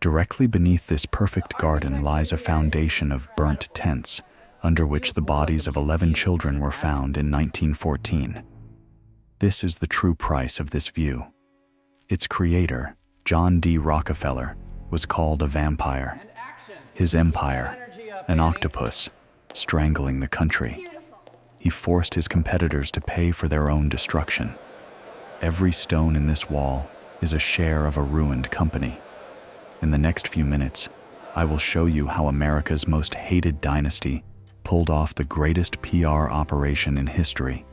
Directly beneath this perfect garden lies a foundation of burnt tents, under which the bodies of 11 children were found in 1914. This is the true price of this view. Its creator, John D. Rockefeller, was called a vampire. His empire, an octopus, strangling the country. He forced his competitors to pay for their own destruction. Every stone in this wall is a share of a ruined company. In the next few minutes, I will show you how America's most hated dynasty pulled off the greatest PR operation in history.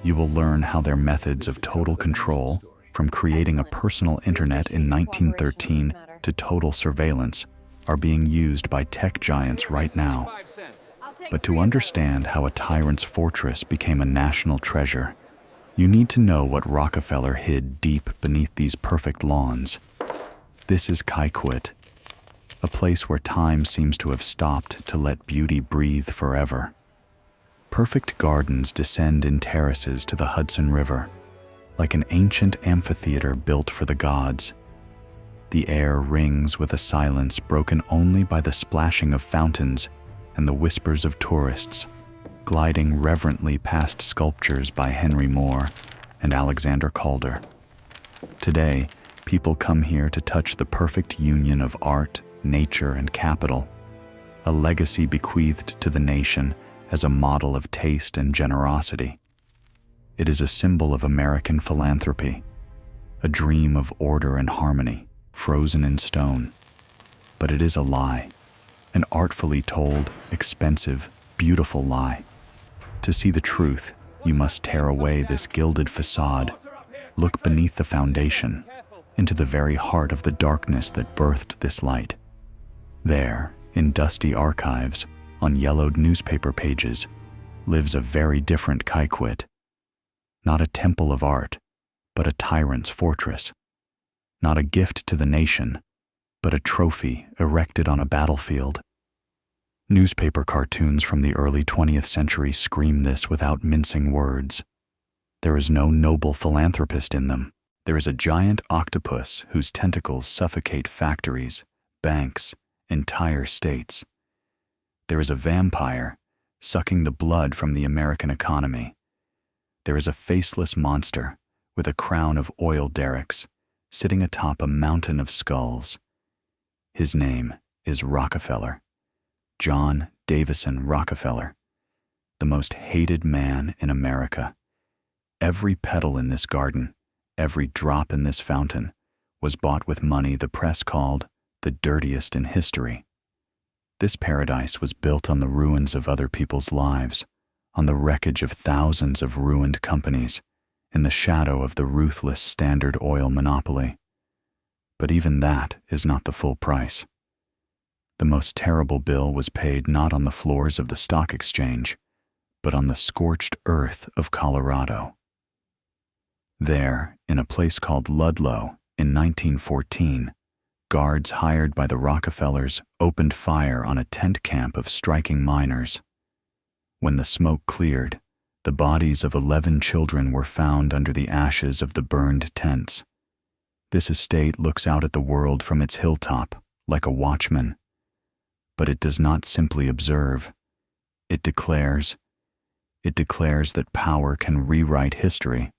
You will learn how their methods of total control, from creating a personal internet in 1913 to total surveillance, are being used by tech giants right now. But to understand how a tyrant's fortress became a national treasure, you need to know what Rockefeller hid deep beneath these perfect lawns. This is Kykuit, a place where time seems to have stopped to let beauty breathe forever. Perfect gardens descend in terraces to the Hudson River, like an ancient amphitheater built for the gods. The air rings with a silence broken only by the splashing of fountains and the whispers of tourists, gliding reverently past sculptures by Henry Moore and Alexander Calder. Today, people come here to touch the perfect union of art, nature, and capital, a legacy bequeathed to the nation as a model of taste and generosity. It is a symbol of American philanthropy, a dream of order and harmony, frozen in stone. But it is a lie, an artfully told, expensive, beautiful lie. To see the truth, you must tear away this gilded facade, look beneath the foundation, into the very heart of the darkness that birthed this light. There, in dusty archives, on yellowed newspaper pages, lives a very different Kykuit. Not a temple of art, but a tyrant's fortress. Not a gift to the nation, but a trophy erected on a battlefield. Newspaper cartoons from the early 20th century scream this without mincing words. There is no noble philanthropist in them. There is a giant octopus whose tentacles suffocate factories, banks, entire states. There is a vampire sucking the blood from the American economy. There is a faceless monster with a crown of oil derricks sitting atop a mountain of skulls. His name is Rockefeller, John Davison Rockefeller, the most hated man in America. Every petal in this garden, every drop in this fountain, was bought with money the press called the dirtiest in history. This paradise was built on the ruins of other people's lives, on the wreckage of thousands of ruined companies, in the shadow of the ruthless Standard Oil monopoly. But even that is not the full price. The most terrible bill was paid not on the floors of the stock exchange, but on the scorched earth of Colorado. There, in a place called Ludlow, in 1914, guards hired by the Rockefellers opened fire on a tent camp of striking miners. When the smoke cleared, the bodies of 11 children were found under the ashes of the burned tents. This estate looks out at the world from its hilltop, like a watchman. But it does not simply observe. It declares that power can rewrite history,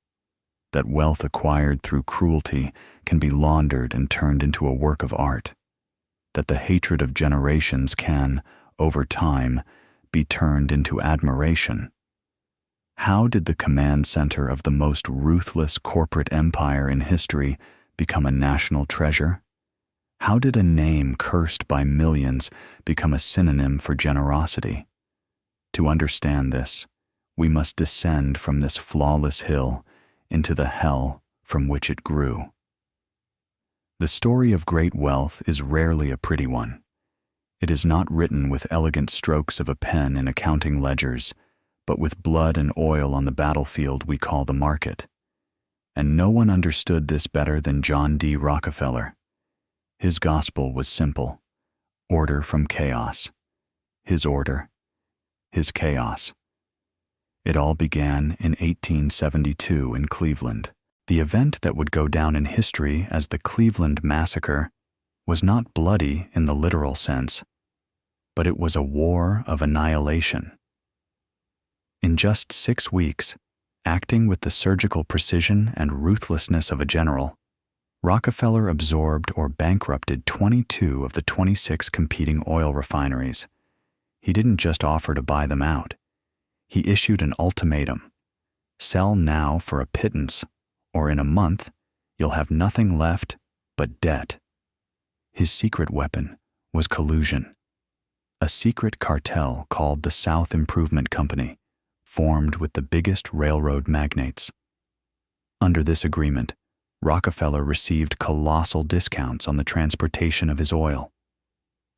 that wealth acquired through cruelty can be laundered and turned into a work of art, that the hatred of generations can, over time, be turned into admiration. How did the command center of the most ruthless corporate empire in history become a national treasure? How did a name cursed by millions become a synonym for generosity? To understand this, we must descend from this flawless hill into the hell from which it grew. The story of great wealth is rarely a pretty one. It is not written with elegant strokes of a pen in accounting ledgers, but with blood and oil on the battlefield we call the market. And no one understood this better than John D. Rockefeller. His gospel was simple: order from chaos. His order, his chaos. It all began in 1872 in Cleveland. The event that would go down in history as the Cleveland Massacre was not bloody in the literal sense, but it was a war of annihilation. In just 6 weeks, acting with the surgical precision and ruthlessness of a general, Rockefeller absorbed or bankrupted 22 of the 26 competing oil refineries. He didn't just offer to buy them out. He issued an ultimatum: sell now for a pittance, or in a month, you'll have nothing left but debt. His secret weapon was collusion. A secret cartel called the South Improvement Company formed with the biggest railroad magnates. Under this agreement, Rockefeller received colossal discounts on the transportation of his oil.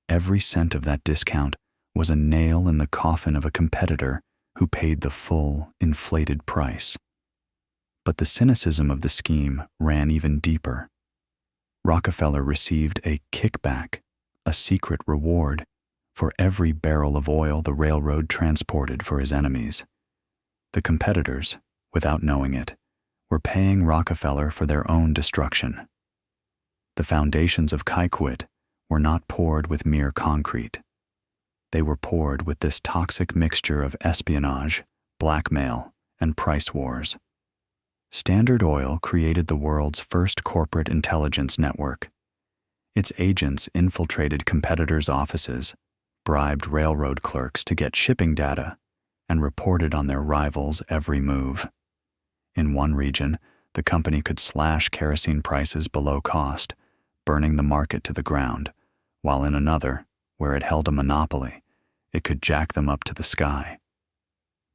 Every cent of that discount was a nail in the coffin of a competitor who paid the full, inflated price. But the cynicism of the scheme ran even deeper. Rockefeller received a kickback, a secret reward, for every barrel of oil the railroad transported for his enemies. The competitors, without knowing it, were paying Rockefeller for their own destruction. The foundations of Kykuit were not poured with mere concrete. They were poured with this toxic mixture of espionage, blackmail, and price wars. Standard Oil created the world's first corporate intelligence network. Its agents infiltrated competitors' offices, bribed railroad clerks to get shipping data, and reported on their rivals' every move. In one region, the company could slash kerosene prices below cost, burning the market to the ground, while in another, where it held a monopoly, it could jack them up to the sky.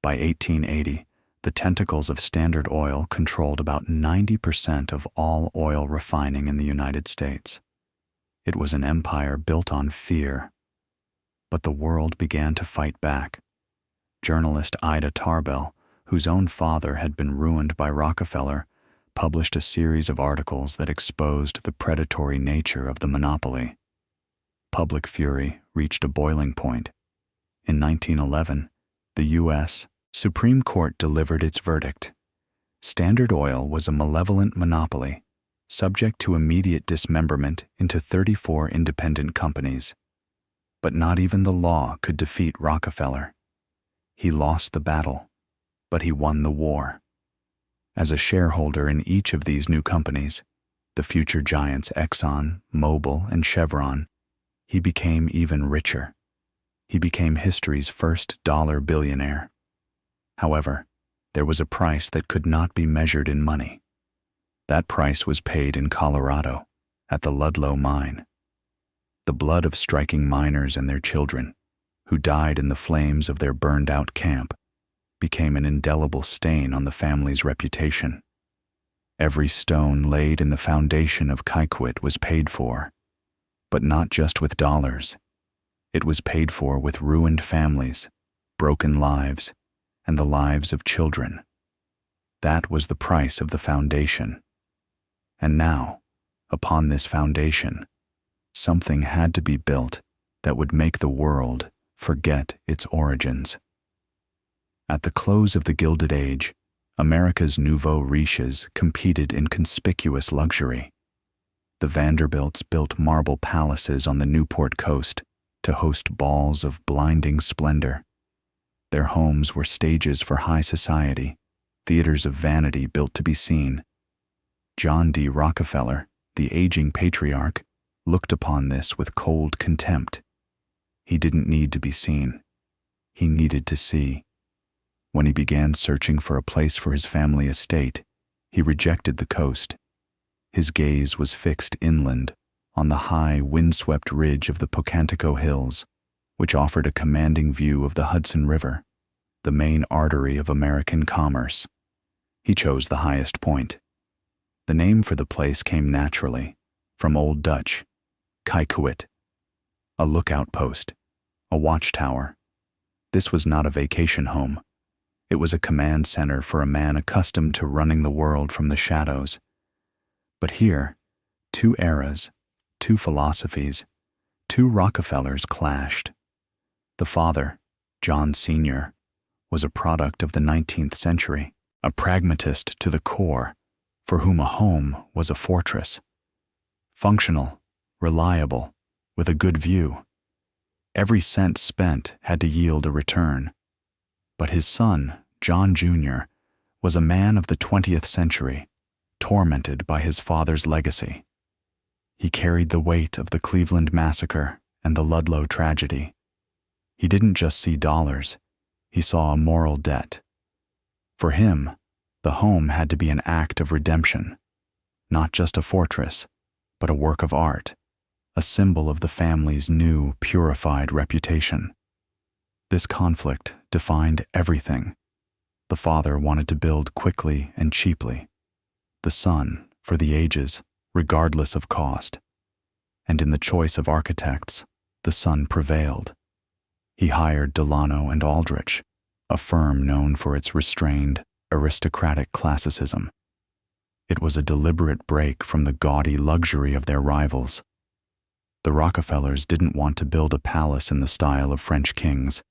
By 1880, the tentacles of Standard Oil controlled about 90% of all oil refining in the United States. It was an empire built on fear. But the world began to fight back. Journalist Ida Tarbell, whose own father had been ruined by Rockefeller, published a series of articles that exposed the predatory nature of the monopoly. Public fury reached a boiling point. In 1911, the U.S. Supreme Court delivered its verdict. Standard Oil was a malevolent monopoly, subject to immediate dismemberment into 34 independent companies. But not even the law could defeat Rockefeller. He lost the battle, but he won the war. As a shareholder in each of these new companies, the future giants Exxon, Mobil, and Chevron, he became even richer. He became history's first dollar billionaire. However, there was a price that could not be measured in money. That price was paid in Colorado, at the Ludlow mine. The blood of striking miners and their children, who died in the flames of their burned-out camp, became an indelible stain on the family's reputation. Every stone laid in the foundation of Kykuit was paid for, but not just with dollars. It was paid for with ruined families, broken lives, and the lives of children. That was the price of the foundation. And now, upon this foundation, something had to be built that would make the world forget its origins. At the close of the Gilded Age, America's nouveau riches competed in conspicuous luxury. The Vanderbilts built marble palaces on the Newport coast to host balls of blinding splendor. Their homes were stages for high society, theaters of vanity built to be seen. John D. Rockefeller, the aging patriarch, looked upon this with cold contempt. He didn't need to be seen. He needed to see. When he began searching for a place for his family estate, he rejected the coast. His gaze was fixed inland, on the high, windswept ridge of the Pocantico Hills, which offered a commanding view of the Hudson River, the main artery of American commerce. He chose the highest point. The name for the place came naturally, from Old Dutch, Kykuit, a lookout post, a watchtower. This was not a vacation home. It was a command center for a man accustomed to running the world from the shadows. But here, two eras, two philosophies, two Rockefellers clashed. The father, John Sr., was a product of the 19th century, a pragmatist to the core, for whom a home was a fortress. Functional reliable, with a good view. Every cent spent had to yield a return. But his son, John Jr., was a man of the 20th century, tormented by his father's legacy. He carried the weight of the Cleveland Massacre and the Ludlow tragedy. He didn't just see dollars, he saw a moral debt. For him, the home had to be an act of redemption, not just a fortress, but a work of art, a symbol of the family's new, purified reputation. This conflict defined everything. The father wanted to build quickly and cheaply. The son, for the ages, regardless of cost. And in the choice of architects, the son prevailed. He hired Delano and Aldrich, a firm known for its restrained, aristocratic classicism. It was a deliberate break from the gaudy luxury of their rivals. The Rockefellers didn't want to build a palace in the style of French kings.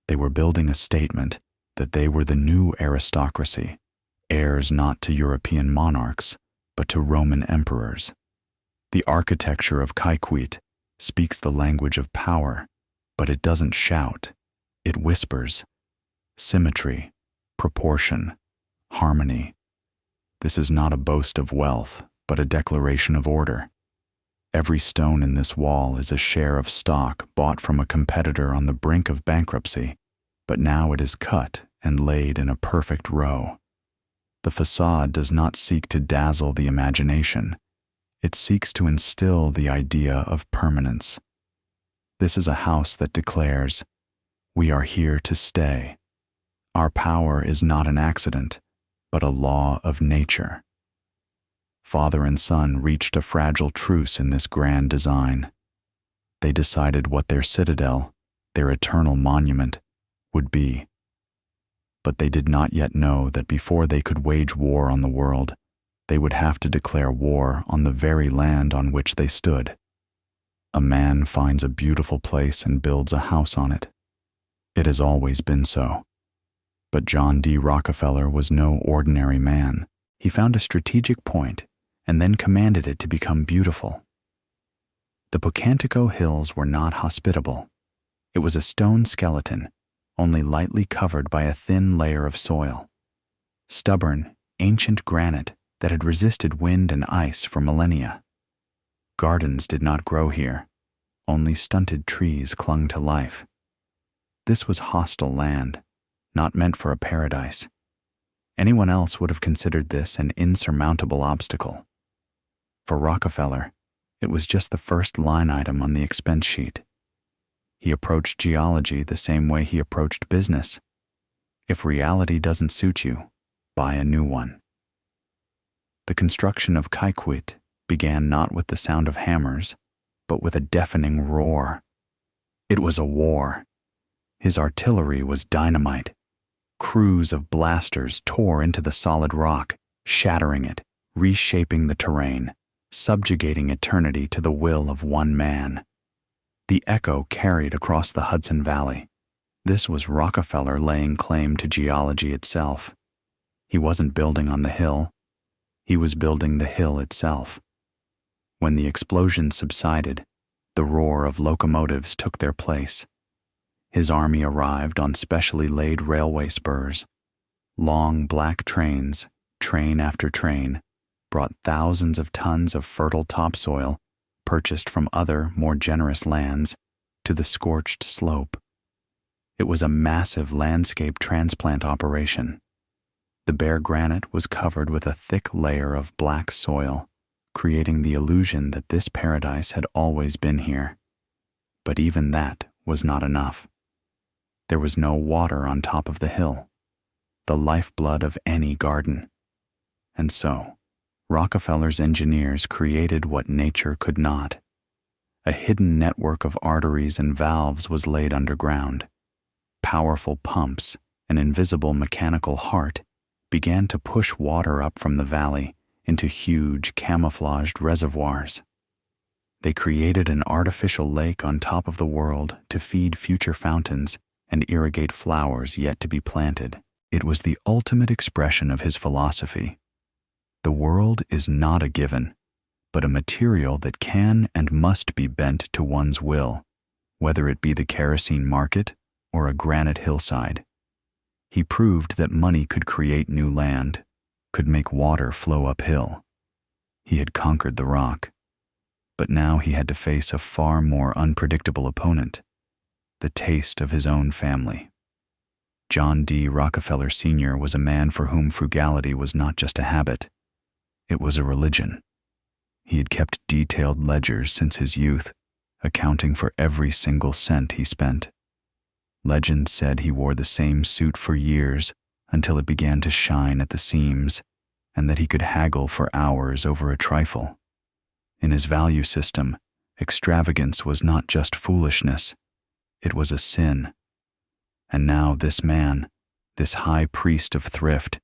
They were building a statement that they were the new aristocracy, heirs not to European monarchs, but to Roman emperors. The architecture of Kykuit speaks the language of power, but it doesn't shout, it whispers. Symmetry, proportion, harmony. This is not a boast of wealth, but a declaration of order. Every stone in this wall is a share of stock bought from a competitor on the brink of bankruptcy, but now it is cut and laid in a perfect row. The facade does not seek to dazzle the imagination. It seeks to instill the idea of permanence. This is a house that declares, "We are here to stay." Our power is not an accident, but a law of nature. Father and son reached a fragile truce in this grand design. They decided what their citadel, their eternal monument, would be. But they did not yet know that before they could wage war on the world, they would have to declare war on the very land on which they stood. A man finds a beautiful place and builds a house on it. It has always been so. But John D. Rockefeller was no ordinary man. He found a strategic point and then commanded it to become beautiful. The Pocantico Hills were not hospitable. It was a stone skeleton, only lightly covered by a thin layer of soil. Stubborn, ancient granite that had resisted wind and ice for millennia. Gardens did not grow here. Only stunted trees clung to life. This was hostile land, not meant for a paradise. Anyone else would have considered this an insurmountable obstacle. For Rockefeller, it was just the first line item on the expense sheet. He approached geology the same way he approached business. If reality doesn't suit you, buy a new one. The construction of Kykuit began not with the sound of hammers, but with a deafening roar. It was a war. His artillery was dynamite. Crews of blasters tore into the solid rock, shattering it, reshaping the terrain, subjugating eternity to the will of one man. The echo carried across the Hudson Valley. This was Rockefeller laying claim to geology itself. He wasn't building on the hill. He was building the hill itself. When the explosion subsided, the roar of locomotives took their place. His army arrived on specially laid railway spurs. Long black trains, train after train, brought thousands of tons of fertile topsoil, purchased from other, more generous lands, to the scorched slope. It was a massive landscape transplant operation. The bare granite was covered with a thick layer of black soil, creating the illusion that this paradise had always been here. But even that was not enough. There was no water on top of the hill, the lifeblood of any garden. And so, Rockefeller's engineers created what nature could not. A hidden network of arteries and valves was laid underground. Powerful pumps, an invisible mechanical heart, began to push water up from the valley into huge camouflaged reservoirs. They created an artificial lake on top of the world to feed future fountains and irrigate flowers yet to be planted. It was the ultimate expression of his philosophy. The world is not a given, but a material that can and must be bent to one's will, whether it be the kerosene market or a granite hillside. He proved that money could create new land, could make water flow uphill. He had conquered the rock, but now he had to face a far more unpredictable opponent, the taste of his own family. John D. Rockefeller Sr. was a man for whom frugality was not just a habit, it was a religion. He had kept detailed ledgers since his youth, accounting for every single cent he spent. Legend said he wore the same suit for years until it began to shine at the seams, and that he could haggle for hours over a trifle. In his value system, extravagance was not just foolishness, it was a sin. And now this man, this high priest of thrift,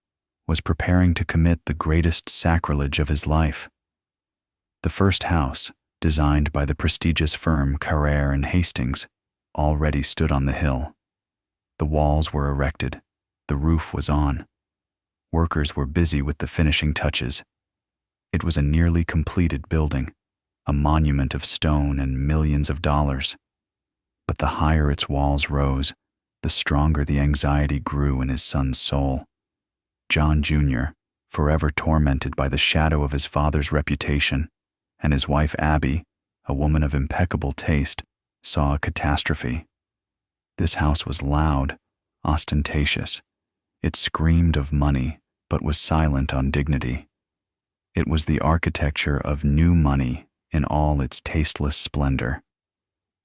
was preparing to commit the greatest sacrilege of his life. The first house, designed by the prestigious firm Carrere and Hastings, already stood on the hill. The walls were erected, the roof was on. Workers were busy with the finishing touches. It was a nearly completed building, a monument of stone and millions of dollars. But the higher its walls rose, the stronger the anxiety grew in his son's soul. John Jr., forever tormented by the shadow of his father's reputation, and his wife Abby, a woman of impeccable taste, saw a catastrophe. This house was loud, ostentatious. It screamed of money, but was silent on dignity. It was the architecture of new money in all its tasteless splendor.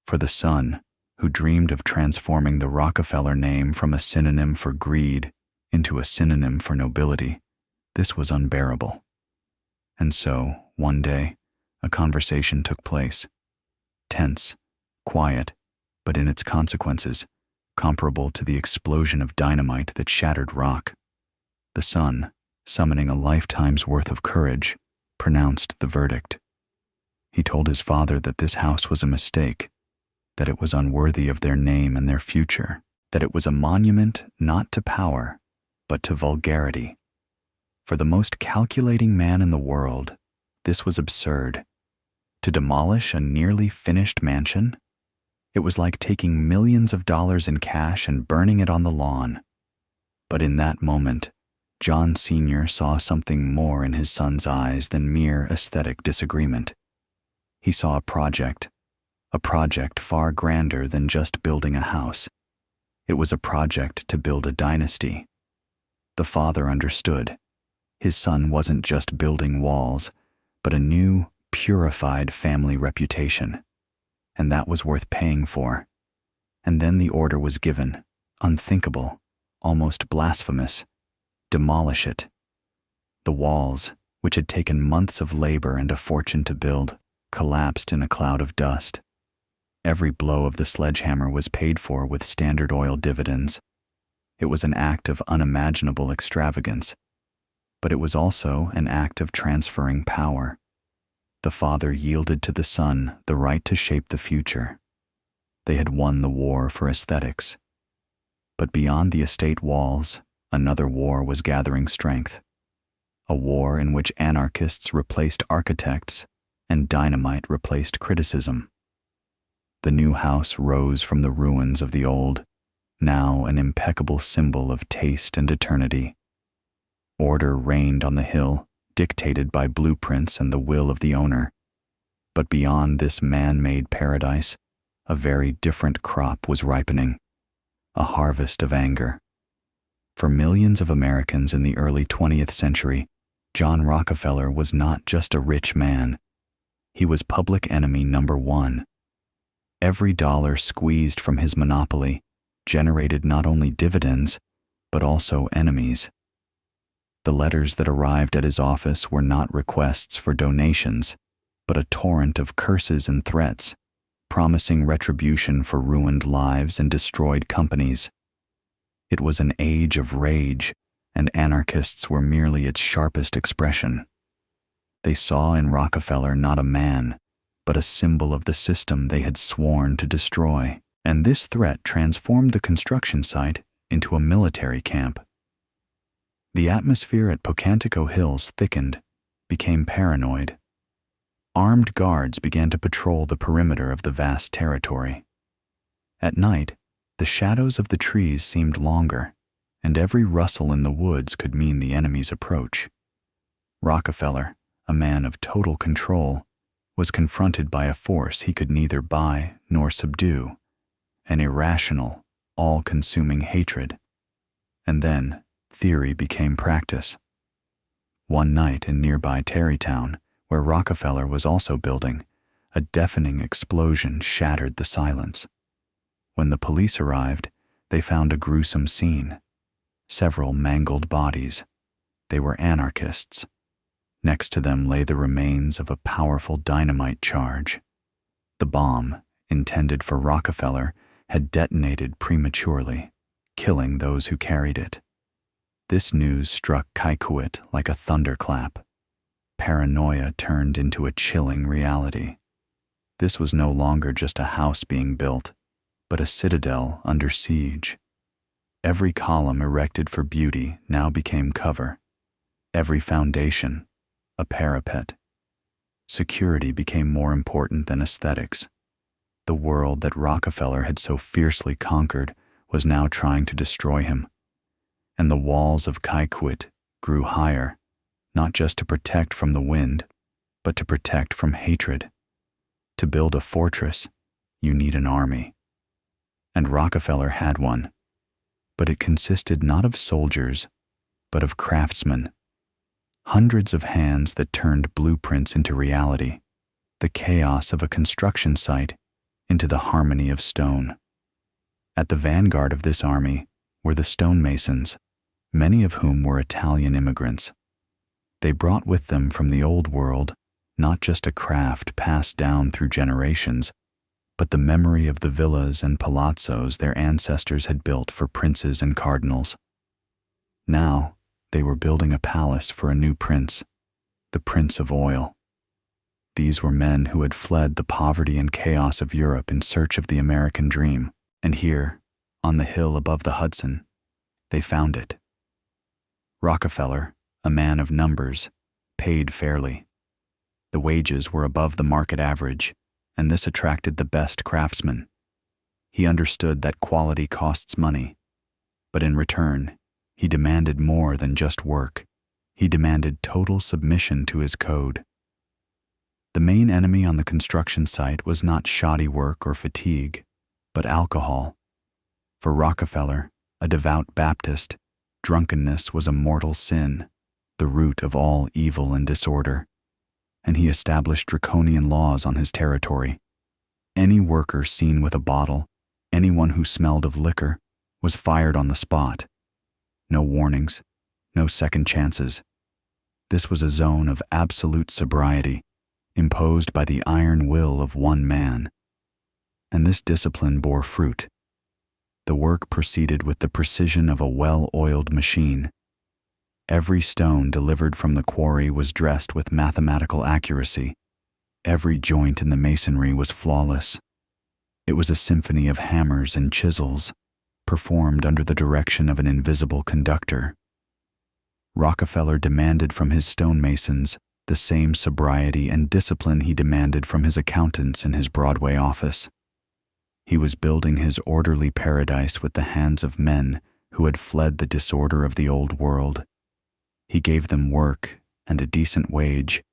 For the son, who dreamed of transforming the Rockefeller name from a synonym for greed into a synonym for nobility, this was unbearable. And so, one day, a conversation took place. Tense, quiet, but in its consequences, comparable to the explosion of dynamite that shattered rock. The son, summoning a lifetime's worth of courage, pronounced the verdict. He told his father that this house was a mistake, that it was unworthy of their name and their future, that it was a monument not to power, but to vulgarity. For the most calculating man in the world, this was absurd. To demolish a nearly finished mansion? It was like taking millions of dollars in cash and burning it on the lawn. But in that moment, John Sr. saw something more in his son's eyes than mere aesthetic disagreement. He saw a project far grander than just building a house. It was a project to build a dynasty. The father understood. His son wasn't just building walls, but a new, purified family reputation. And that was worth paying for. And then the order was given, unthinkable, almost blasphemous. Demolish it. The walls, which had taken months of labor and a fortune to build, collapsed in a cloud of dust. Every blow of the sledgehammer was paid for with Standard Oil dividends. It was an act of unimaginable extravagance, but it was also an act of transferring power. The father yielded to the son the right to shape the future. They had won the war for aesthetics. But beyond the estate walls, another war was gathering strength. A war in which anarchists replaced architects and dynamite replaced criticism. The new house rose from the ruins of the old, now an impeccable symbol of taste and eternity. Order reigned on the hill, dictated by blueprints and the will of the owner. But beyond this man-made paradise, a very different crop was ripening, a harvest of anger. For millions of Americans in the early 20th century, John Rockefeller was not just a rich man. He was public enemy number one. Every dollar squeezed from his monopoly generated not only dividends, but also enemies. The letters that arrived at his office were not requests for donations, but a torrent of curses and threats, promising retribution for ruined lives and destroyed companies. It was an age of rage, and anarchists were merely its sharpest expression. They saw in Rockefeller not a man, but a symbol of the system they had sworn to destroy, and this threat transformed the construction site into a military camp. The atmosphere at Pocantico Hills thickened, became paranoid. Armed guards began to patrol the perimeter of the vast territory. At night, the shadows of the trees seemed longer, and every rustle in the woods could mean the enemy's approach. Rockefeller, a man of total control, was confronted by a force he could neither buy nor subdue, an irrational, all-consuming hatred. And then, theory became practice. One night in nearby Tarrytown, where Rockefeller was also building, a deafening explosion shattered the silence. When the police arrived, they found a gruesome scene. Several mangled bodies. They were anarchists. Next to them lay the remains of a powerful dynamite charge. The bomb, intended for Rockefeller, had detonated prematurely, killing those who carried it. This news struck Kykuit like a thunderclap. Paranoia turned into a chilling reality. This was no longer just a house being built, but a citadel under siege. Every column erected for beauty now became cover. Every foundation, a parapet. Security became more important than aesthetics. The world that Rockefeller had so fiercely conquered was now trying to destroy him. And the walls of Kykuit grew higher, not just to protect from the wind, but to protect from hatred. To build a fortress, you need an army. And Rockefeller had one. But it consisted not of soldiers, but of craftsmen. Hundreds of hands that turned blueprints into reality, the chaos of a construction site into the harmony of stone. At the vanguard of this army were the stonemasons, many of whom were Italian immigrants. They brought with them from the old world not just a craft passed down through generations, but the memory of the villas and palazzos their ancestors had built for princes and cardinals. Now, they were building a palace for a new prince, the Prince of Oil. These were men who had fled the poverty and chaos of Europe in search of the American dream, and here, on the hill above the Hudson, they found it. Rockefeller, a man of numbers, paid fairly. The wages were above the market average, and this attracted the best craftsmen. He understood that quality costs money, but in return, he demanded more than just work. He demanded total submission to his code. The main enemy on the construction site was not shoddy work or fatigue, but alcohol. For Rockefeller, a devout Baptist, drunkenness was a mortal sin, the root of all evil and disorder, and he established draconian laws on his territory. Any worker seen with a bottle, anyone who smelled of liquor, was fired on the spot. No warnings, no second chances. This was a zone of absolute sobriety, imposed by the iron will of one man. And this discipline bore fruit. The work proceeded with the precision of a well-oiled machine. Every stone delivered from the quarry was dressed with mathematical accuracy. Every joint in the masonry was flawless. It was a symphony of hammers and chisels, performed under the direction of an invisible conductor. Rockefeller demanded from his stonemasons the same sobriety and discipline he demanded from his accountants in his Broadway office. He was building his orderly paradise with the hands of men who had fled the disorder of the old world. He gave them work and a decent wage,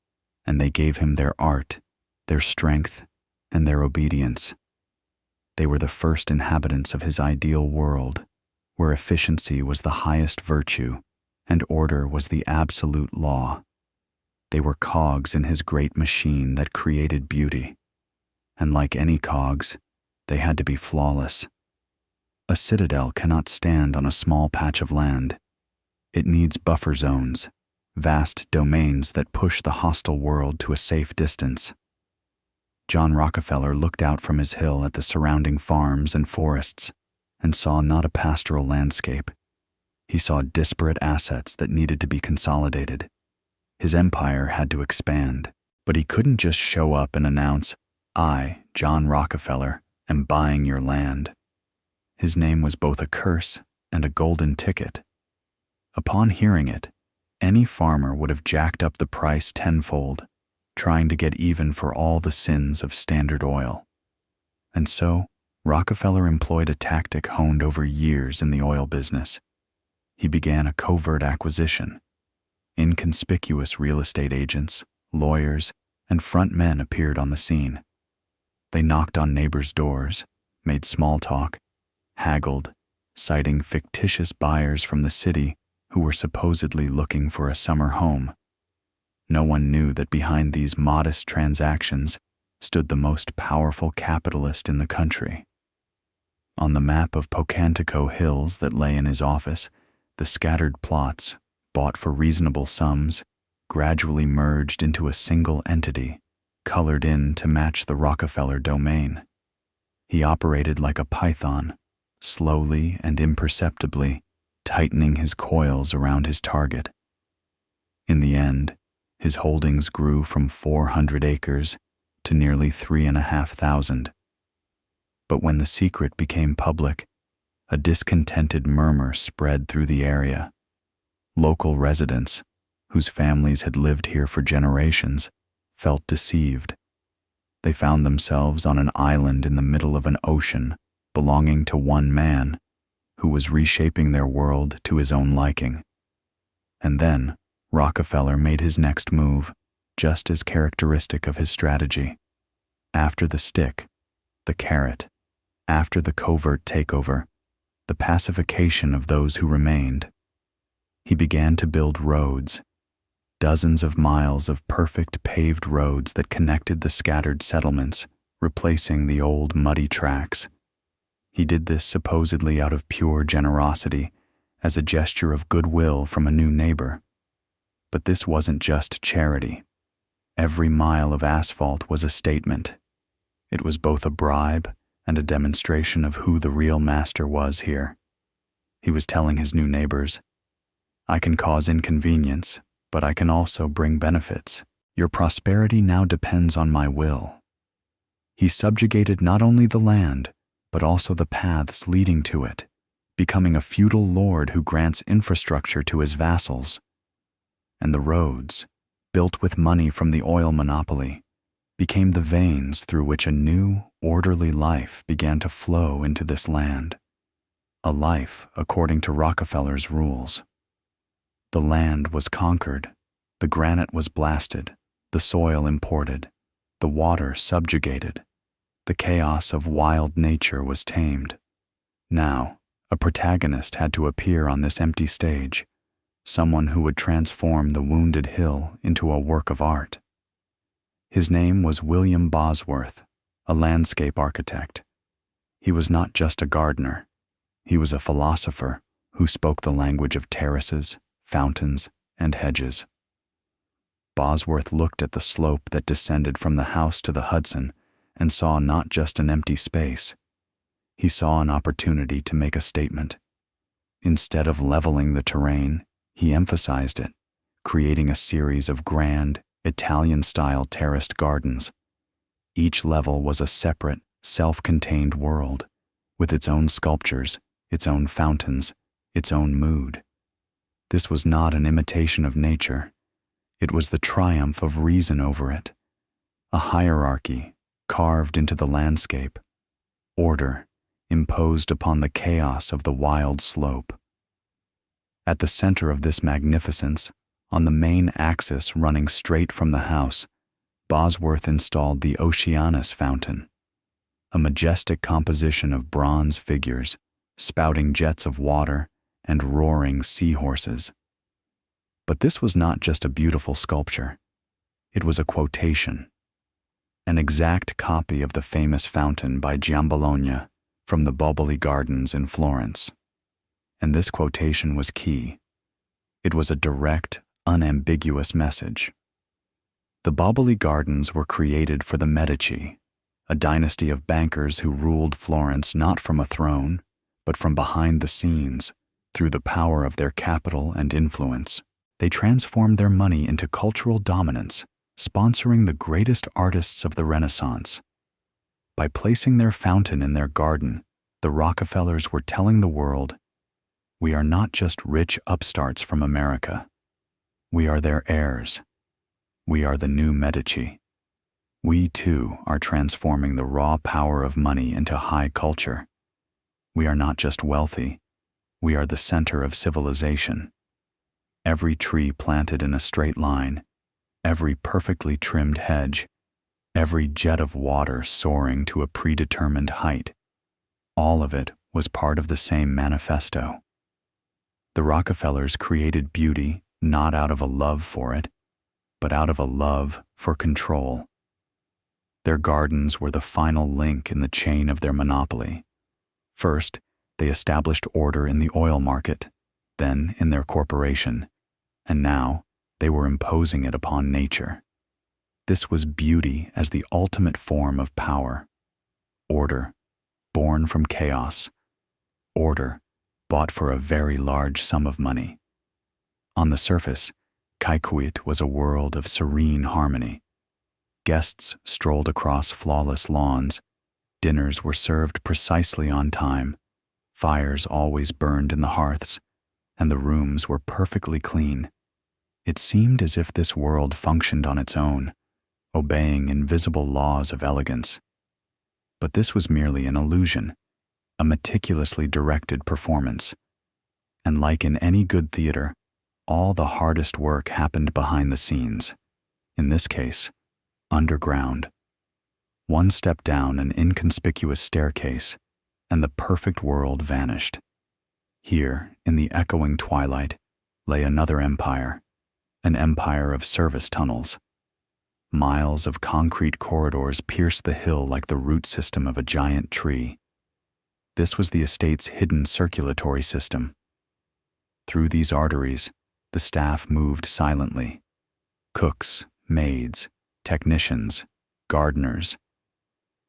and they gave him their art, their strength, and their obedience. They were the first inhabitants of his ideal world, where efficiency was the highest virtue and order was the absolute law. They were cogs in his great machine that created beauty, and like any cogs, they had to be flawless. A citadel cannot stand on a small patch of land. It needs buffer zones, vast domains that push the hostile world to a safe distance. John Rockefeller looked out from his hill at the surrounding farms and forests and saw not a pastoral landscape. He saw disparate assets that needed to be consolidated. His empire had to expand, but he couldn't just show up and announce, "I, John Rockefeller, am buying your land." His name was both a curse and a golden ticket. Upon hearing it, any farmer would have jacked up the price tenfold, trying to get even for all the sins of Standard Oil. And so, Rockefeller employed a tactic honed over years in the oil business. He began a covert acquisition. Inconspicuous real estate agents, lawyers, and front men appeared on the scene. They knocked on neighbors' doors, made small talk, haggled, citing fictitious buyers from the city who were supposedly looking for a summer home. No one knew that behind these modest transactions stood the most powerful capitalist in the country. On the map of Pocantico Hills that lay in his office, the scattered plots, bought for reasonable sums, gradually merged into a single entity, colored in to match the Rockefeller domain. He operated like a python, slowly and imperceptibly, tightening his coils around his target. In the end, his holdings grew from 400 acres to nearly 3,500. But when the secret became public, a discontented murmur spread through the area. Local residents, whose families had lived here for generations, felt deceived. They found themselves on an island in the middle of an ocean belonging to one man who was reshaping their world to his own liking. And then Rockefeller made his next move, just as characteristic of his strategy. After the stick, the carrot. After the covert takeover, the pacification of those who remained. He began to build roads, dozens of miles of perfect paved roads that connected the scattered settlements, replacing the old muddy tracks. He did this supposedly out of pure generosity, as a gesture of goodwill from a new neighbor. But this wasn't just charity. Every mile of asphalt was a statement. It was both a bribe and a demonstration of who the real master was here. He was telling his new neighbors, "I can cause inconvenience, but I can also bring benefits. Your prosperity now depends on my will." He subjugated not only the land, but also the paths leading to it, becoming a feudal lord who grants infrastructure to his vassals. And the roads, built with money from the oil monopoly, became the veins through which a new, orderly life began to flow into this land. A life according to Rockefeller's rules. The land was conquered, the granite was blasted, the soil imported, the water subjugated. The chaos of wild nature was tamed. Now, a protagonist had to appear on this empty stage, someone who would transform the wounded hill into a work of art. His name was William Bosworth, a landscape architect. He was not just a gardener. He was a philosopher who spoke the language of terraces, fountains, and hedges. Bosworth looked at the slope that descended from the house to the Hudson and saw not just an empty space. He saw an opportunity to make a statement. Instead of leveling the terrain, he emphasized it, creating a series of grand, Italian-style terraced gardens. Each level was a separate, self-contained world, with its own sculptures, its own fountains, its own mood. This was not an imitation of nature. It was the triumph of reason over it. A hierarchy carved into the landscape. Order imposed upon the chaos of the wild slope. At the center of this magnificence, on the main axis running straight from the house, Bosworth installed the Oceanus fountain, a majestic composition of bronze figures, spouting jets of water and roaring seahorses. But this was not just a beautiful sculpture. It was a quotation, an exact copy of the famous fountain by Giambologna from the Boboli Gardens in Florence. And this quotation was key. It was a direct, unambiguous message. The Boboli Gardens were created for the Medici, a dynasty of bankers who ruled Florence not from a throne, but from behind the scenes, through the power of their capital and influence. They transformed their money into cultural dominance, sponsoring the greatest artists of the Renaissance. By placing their fountain in their garden, the Rockefellers were telling the world, "We are not just rich upstarts from America. We are their heirs." We are the new Medici. We, too, are transforming the raw power of money into high culture. We are not just wealthy, we are the center of civilization. Every tree planted in a straight line, every perfectly trimmed hedge, every jet of water soaring to a predetermined height, all of it was part of the same manifesto. The Rockefellers created beauty not out of a love for it, but out of a love for control. Their gardens were the final link in the chain of their monopoly. First, they established order in the oil market, then in their corporation, and now they were imposing it upon nature. This was beauty as the ultimate form of power. Order, born from chaos. Order, bought for a very large sum of money. On the surface, Kykuit was a world of serene harmony. Guests strolled across flawless lawns, dinners were served precisely on time, fires always burned in the hearths, and the rooms were perfectly clean. It seemed as if this world functioned on its own, obeying invisible laws of elegance. But this was merely an illusion, a meticulously directed performance. And like in any good theater, all the hardest work happened behind the scenes. In this case, underground. One step down an inconspicuous staircase, and the perfect world vanished. Here, in the echoing twilight, lay another empire, an empire of service tunnels. Miles of concrete corridors pierced the hill like the root system of a giant tree. This was the estate's hidden circulatory system. Through these arteries, the staff moved silently. Cooks, maids, technicians, gardeners.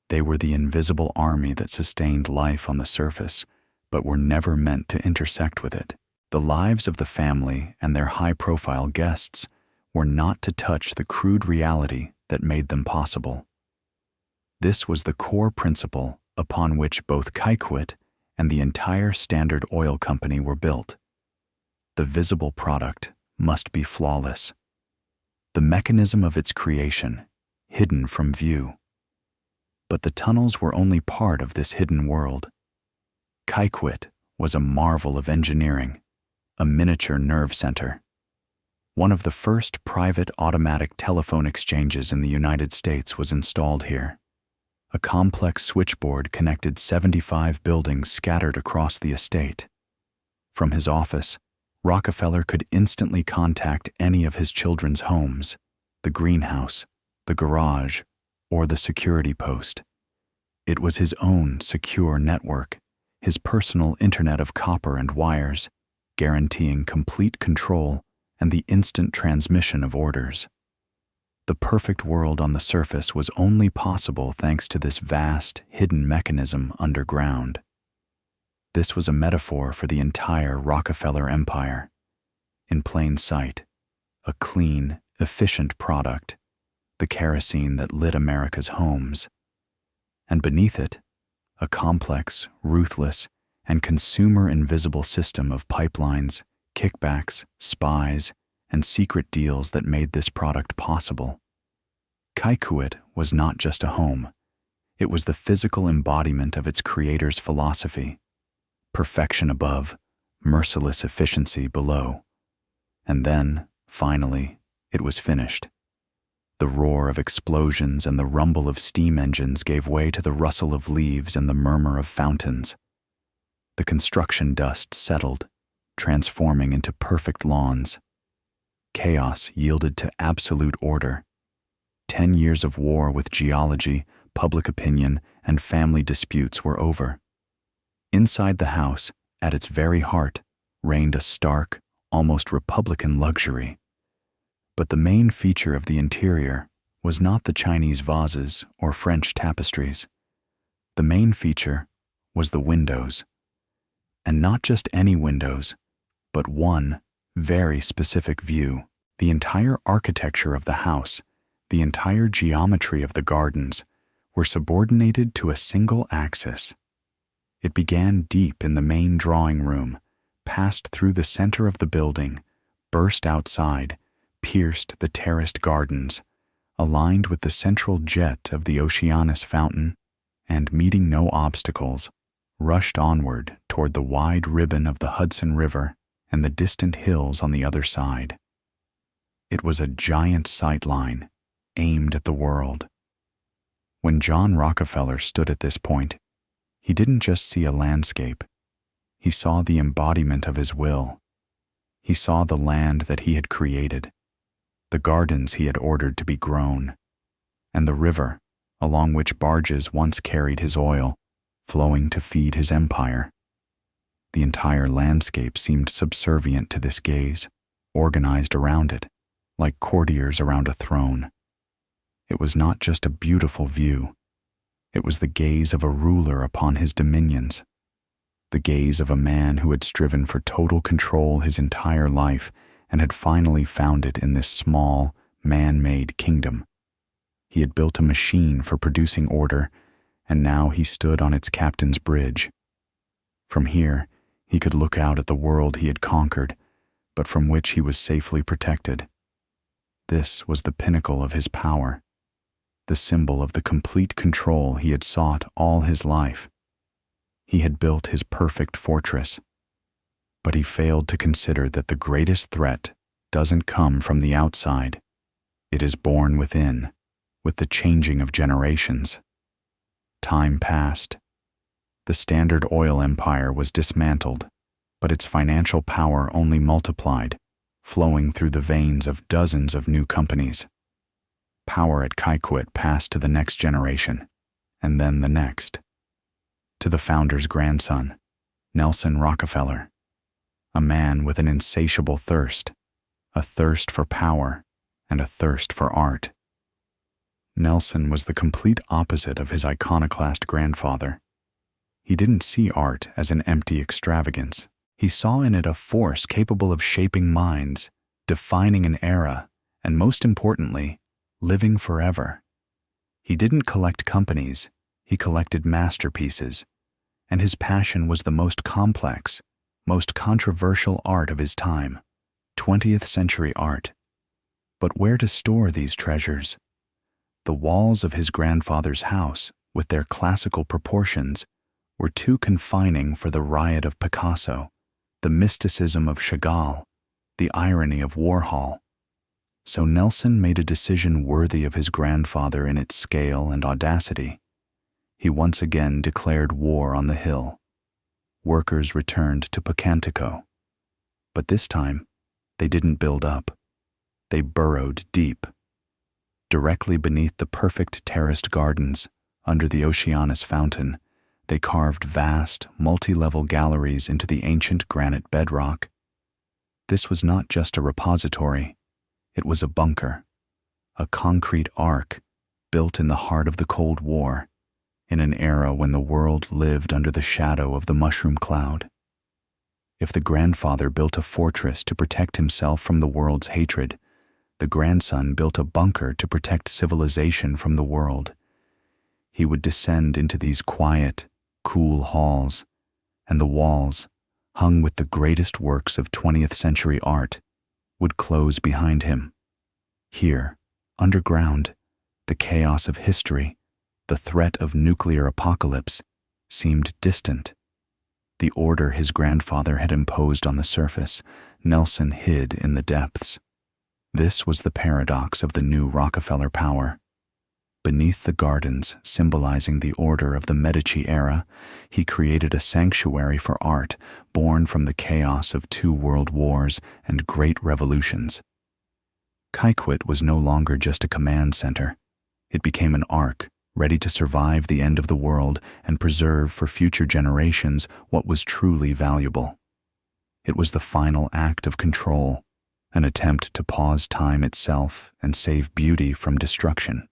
They were the invisible army that sustained life on the surface, but were never meant to intersect with it. The lives of the family and their high-profile guests were not to touch the crude reality that made them possible. This was the core principle upon which both Kykuit and the entire Standard Oil Company were built. The visible product must be flawless. The mechanism of its creation, hidden from view. But the tunnels were only part of this hidden world. Kykuit was a marvel of engineering, a miniature nerve center. One of the first private automatic telephone exchanges in the United States was installed here. A complex switchboard connected 75 buildings scattered across the estate. From his office, Rockefeller could instantly contact any of his children's homes, the greenhouse, the garage, or the security post. It was his own secure network, his personal internet of copper and wires, guaranteeing complete control and the instant transmission of orders. The perfect world on the surface was only possible thanks to this vast, hidden mechanism underground. This was a metaphor for the entire Rockefeller empire. In plain sight, a clean, efficient product, the kerosene that lit America's homes. And beneath it, a complex, ruthless, and consumer-invisible system of pipelines, kickbacks, spies, and secret deals that made this product possible. Kykuit was not just a home. It was the physical embodiment of its creator's philosophy. Perfection above, merciless efficiency below. And then, finally, it was finished. The roar of explosions and the rumble of steam engines gave way to the rustle of leaves and the murmur of fountains. The construction dust settled, transforming into perfect lawns. Chaos yielded to absolute order. 10 years of war with geology, public opinion, and family disputes were over. Inside the house, at its very heart, reigned a stark, almost republican luxury. But the main feature of the interior was not the Chinese vases or French tapestries. The main feature was the windows. And not just any windows, but one very specific view. The entire architecture of the house, the entire geometry of the gardens, were subordinated to a single axis. It began deep in the main drawing room, passed through the center of the building, burst outside, pierced the terraced gardens, aligned with the central jet of the Oceanus fountain, and meeting no obstacles, rushed onward toward the wide ribbon of the Hudson River and the distant hills on the other side. It was a giant sightline aimed at the world. When John Rockefeller stood at this point, he didn't just see a landscape. He saw the embodiment of his will. He saw the land that he had created, the gardens he had ordered to be grown, and the river along which barges once carried his oil, flowing to feed his empire. The entire landscape seemed subservient to this gaze, organized around it, like courtiers around a throne. It was not just a beautiful view. It was the gaze of a ruler upon his dominions, the gaze of a man who had striven for total control his entire life and had finally found it in this small, man-made kingdom. He had built a machine for producing order, and now he stood on its captain's bridge. From here, he could look out at the world he had conquered, but from which he was safely protected. This was the pinnacle of his power, the symbol of the complete control he had sought all his life. He had built his perfect fortress, but he failed to consider that the greatest threat doesn't come from the outside. It is born within, with the changing of generations. Time passed. The Standard Oil Empire was dismantled, but its financial power only multiplied, flowing through the veins of dozens of new companies. Power at Kykuit passed to the next generation, and then the next, to the founder's grandson, Nelson Rockefeller, a man with an insatiable thirst, a thirst for power and a thirst for art. Nelson was the complete opposite of his iconoclast grandfather. He didn't see art as an empty extravagance. He saw in it a force capable of shaping minds, defining an era, and most importantly, living forever. He didn't collect companies, he collected masterpieces, and his passion was the most complex, most controversial art of his time, 20th century art. But where to store these treasures? The walls of his grandfather's house, with their classical proportions, were too confining for the riot of Picasso, the mysticism of Chagall, the irony of Warhol. So Nelson made a decision worthy of his grandfather in its scale and audacity. He once again declared war on the hill. Workers returned to Pocantico. But this time, they didn't build up. They burrowed deep. Directly beneath the perfect terraced gardens, under the Oceanus fountain, they carved vast, multi-level galleries into the ancient granite bedrock. This was not just a repository. It was a bunker, a concrete ark built in the heart of the Cold War, in an era when the world lived under the shadow of the mushroom cloud. If the grandfather built a fortress to protect himself from the world's hatred, the grandson built a bunker to protect civilization from the world. He would descend into these quiet, cool halls, and the walls, hung with the greatest works of 20th century art, would close behind him. Here, underground, the chaos of history, the threat of nuclear apocalypse, seemed distant. The order his grandfather had imposed on the surface, Nelson hid in the depths. This was the paradox of the new Rockefeller power. Beneath the gardens symbolizing the order of the Medici era, he created a sanctuary for art born from the chaos of 2 world wars and great revolutions. Kykuit was no longer just a command center. It became an ark, ready to survive the end of the world and preserve for future generations what was truly valuable. It was the final act of control, an attempt to pause time itself and save beauty from destruction.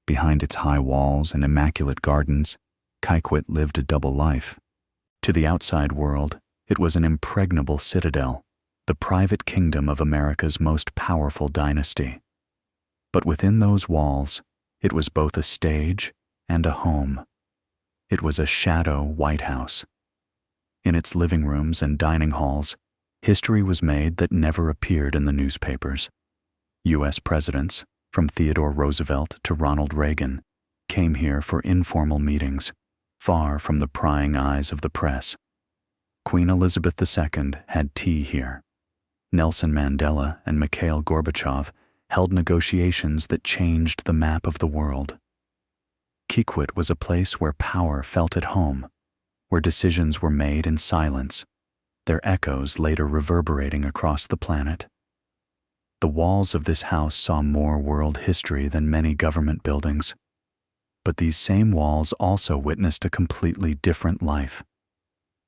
Behind its high walls and immaculate gardens, Kykuit lived a double life. To the outside world, it was an impregnable citadel, the private kingdom of America's most powerful dynasty. But within those walls, it was both a stage and a home. It was a shadow White House. In its living rooms and dining halls, History was made that never appeared in the newspapers. U.S. presidents, from Theodore Roosevelt to Ronald Reagan, came here for informal meetings, far from the prying eyes of the press. Queen Elizabeth II had tea here. Nelson Mandela and Mikhail Gorbachev held negotiations that changed the map of the world. Kykuit was a place where power felt at home, where decisions were made in silence, their echoes later reverberating across the planet. The walls of this house saw more world history than many government buildings. But these same walls also witnessed a completely different life.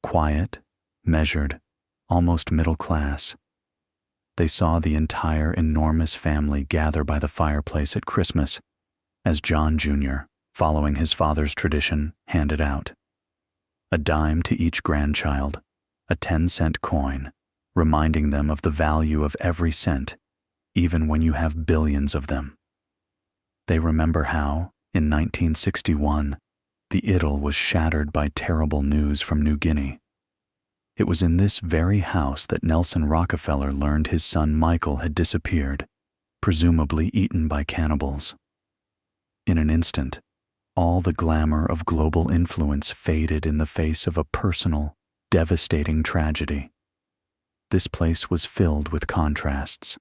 Quiet, measured, almost middle class. They saw the entire enormous family gather by the fireplace at Christmas, as John Jr., following his father's tradition, handed out a dime to each grandchild, a 10-cent coin, reminding them of the value of every cent, even when you have billions of them. They remember how, in 1961, the idyll was shattered by terrible news from New Guinea. It was in this very house that Nelson Rockefeller learned his son Michael had disappeared, presumably eaten by cannibals. In an instant, all the glamour of global influence faded in the face of a personal, devastating tragedy. This place was filled with contrasts.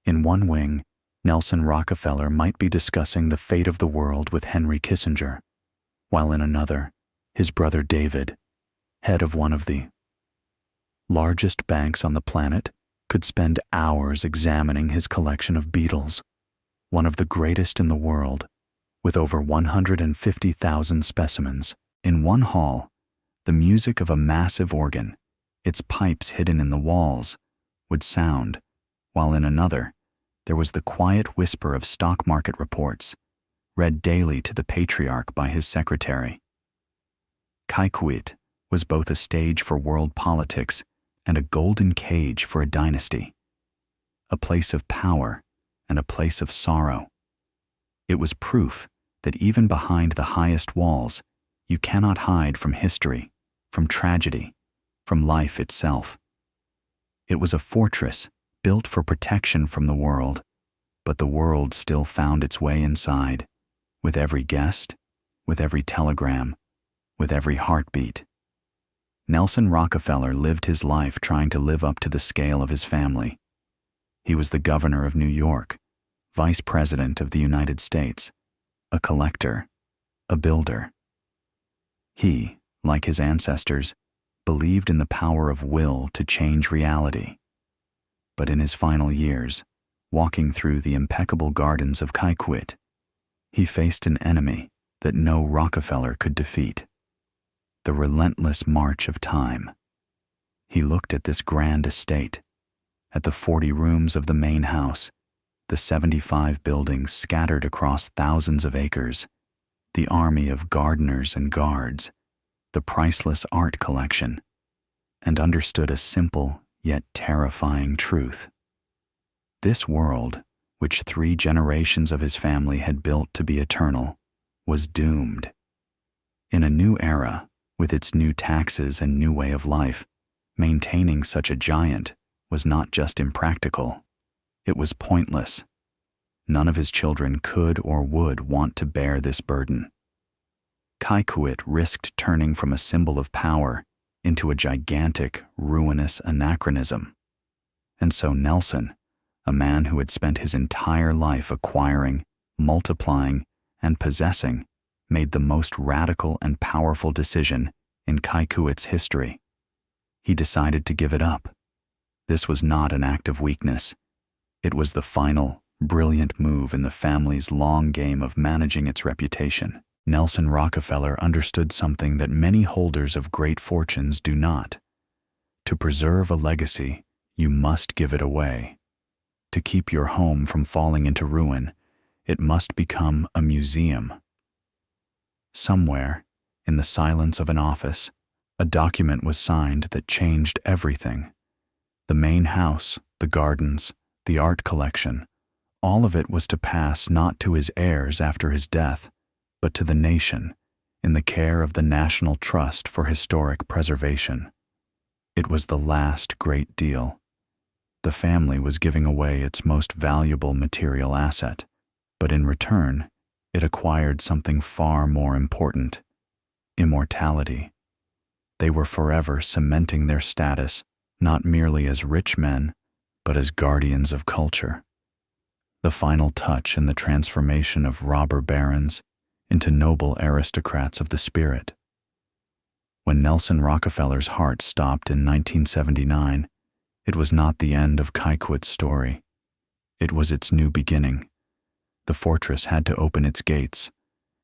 In one wing, Nelson Rockefeller might be discussing the fate of the world with Henry Kissinger, while in another, his brother David, head of one of the largest banks on the planet, could spend hours examining his collection of beetles, one of the greatest in the world, with over 150,000 specimens. In one hall, the music of a massive organ, its pipes hidden in the walls, would sound, while in another, there was the quiet whisper of stock market reports, read daily to the patriarch by his secretary. Kykuit was both a stage for world politics and a golden cage for a dynasty, a place of power and a place of sorrow. It was proof that even behind the highest walls, you cannot hide from history, from tragedy, from life itself. It was a fortress built for protection from the world, but the world still found its way inside, with every guest, with every telegram, with every heartbeat. Nelson Rockefeller lived his life trying to live up to the scale of his family. He was the governor of New York, vice president of the United States, a collector, a builder. He, like his ancestors, believed in the power of will to change reality. But in his final years, walking through the impeccable gardens of Kykuit, he faced an enemy that no Rockefeller could defeat: the relentless march of time. He looked at this grand estate, at the 40 rooms of the main house, the 75 buildings scattered across thousands of acres, the army of gardeners and guards, the priceless art collection, and understood a simple yet terrifying truth. This world, which 3 generations of his family had built to be eternal, was doomed. In a new era, with its new taxes and new way of life, maintaining such a giant was not just impractical, it was pointless. None of his children could or would want to bear this burden. Kykuit risked turning from a symbol of power into a gigantic, ruinous anachronism. And so Nelson, a man who had spent his entire life acquiring, multiplying, and possessing, made the most radical and powerful decision in Kykuit's history. He decided to give it up. This was not an act of weakness. It was the final, brilliant move in the family's long game of managing its reputation. Nelson Rockefeller understood something that many holders of great fortunes do not. To preserve a legacy, you must give it away. To keep your home from falling into ruin, it must become a museum. Somewhere, in the silence of an office, a document was signed that changed everything. The main house, the gardens, the art collection, all of it was to pass not to his heirs after his death, but to the nation, in the care of the National Trust for Historic Preservation. It was the last great deal. The family was giving away its most valuable material asset, but in return, it acquired something far more important: immortality. They were forever cementing their status, not merely as rich men, but as guardians of culture. The final touch in the transformation of robber barons into noble aristocrats of the spirit. When Nelson Rockefeller's heart stopped in 1979, it was not the end of Kykuit's story. It was its new beginning. The fortress had to open its gates,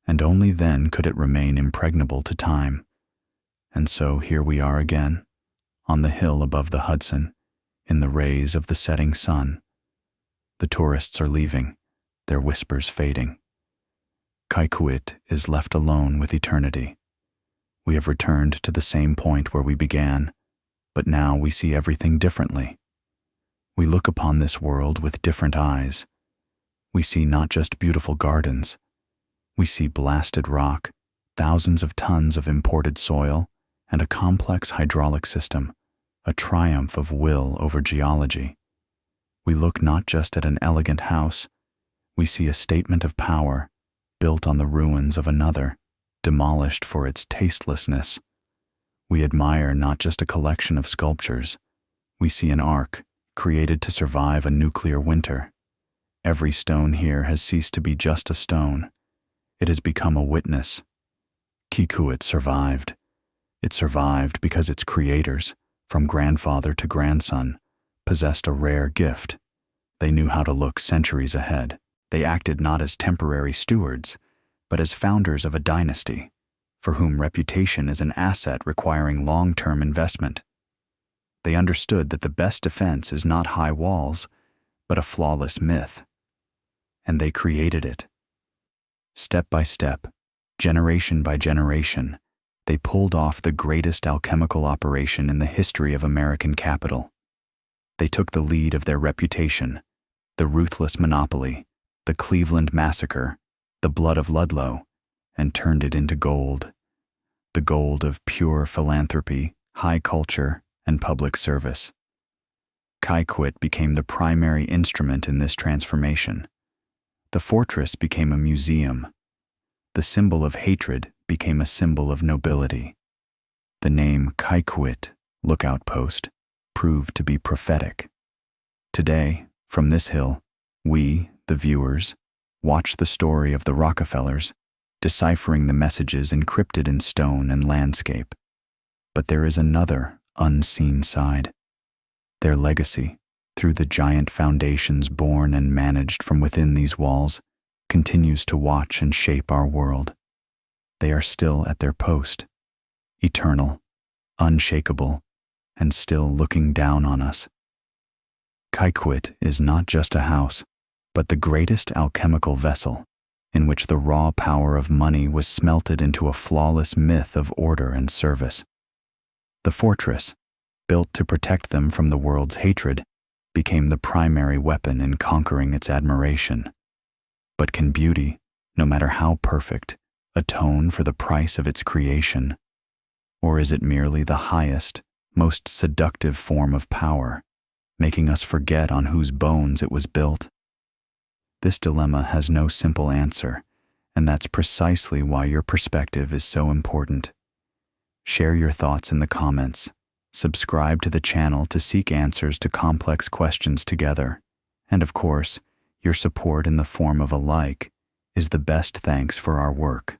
and only then could it remain impregnable to time. And so here we are again, on the hill above the Hudson, in the rays of the setting sun. The tourists are leaving, their whispers fading. Kykuit is left alone with eternity. We have returned to the same point where we began, but now we see everything differently. We look upon this world with different eyes. We see not just beautiful gardens. We see blasted rock, thousands of tons of imported soil, and a complex hydraulic system, a triumph of will over geology. We look not just at an elegant house, we see a statement of power, built on the ruins of another, demolished for its tastelessness. We admire not just a collection of sculptures, we see an ark, created to survive a nuclear winter. Every stone here has ceased to be just a stone. It has become a witness. Kykuit survived. It survived because its creators, from grandfather to grandson, possessed a rare gift. They knew how to look centuries ahead. They acted not as temporary stewards, but as founders of a dynasty, for whom reputation is an asset requiring long-term investment. They understood that the best defense is not high walls, but a flawless myth. And they created it. Step by step, generation by generation, they pulled off the greatest alchemical operation in the history of American capital. They took the lead of their reputation, the ruthless monopoly, the Cleveland Massacre, the blood of Ludlow, and turned it into gold. The gold of pure philanthropy, high culture, and public service. Kykuit became the primary instrument in this transformation. The fortress became a museum. The symbol of hatred became a symbol of nobility. The name Kykuit, lookout post, proved to be prophetic. Today, from this hill, we, the viewers, watch the story of the Rockefellers, deciphering the messages encrypted in stone and landscape. But there is another, unseen side. Their legacy, through the giant foundations born and managed from within these walls, continues to watch and shape our world. They are still at their post, eternal, unshakable, and still looking down on us. Kykuit is not just a house, but the greatest alchemical vessel, in which the raw power of money was smelted into a flawless myth of order and service. The fortress, built to protect them from the world's hatred, became the primary weapon in conquering its admiration. But can beauty, no matter how perfect, atone for the price of its creation? Or is it merely the highest, most seductive form of power, making us forget on whose bones it was built? This dilemma has no simple answer, and that's precisely why your perspective is so important. Share your thoughts in the comments. Subscribe to the channel to seek answers to complex questions together. And of course, your support in the form of a like is the best thanks for our work.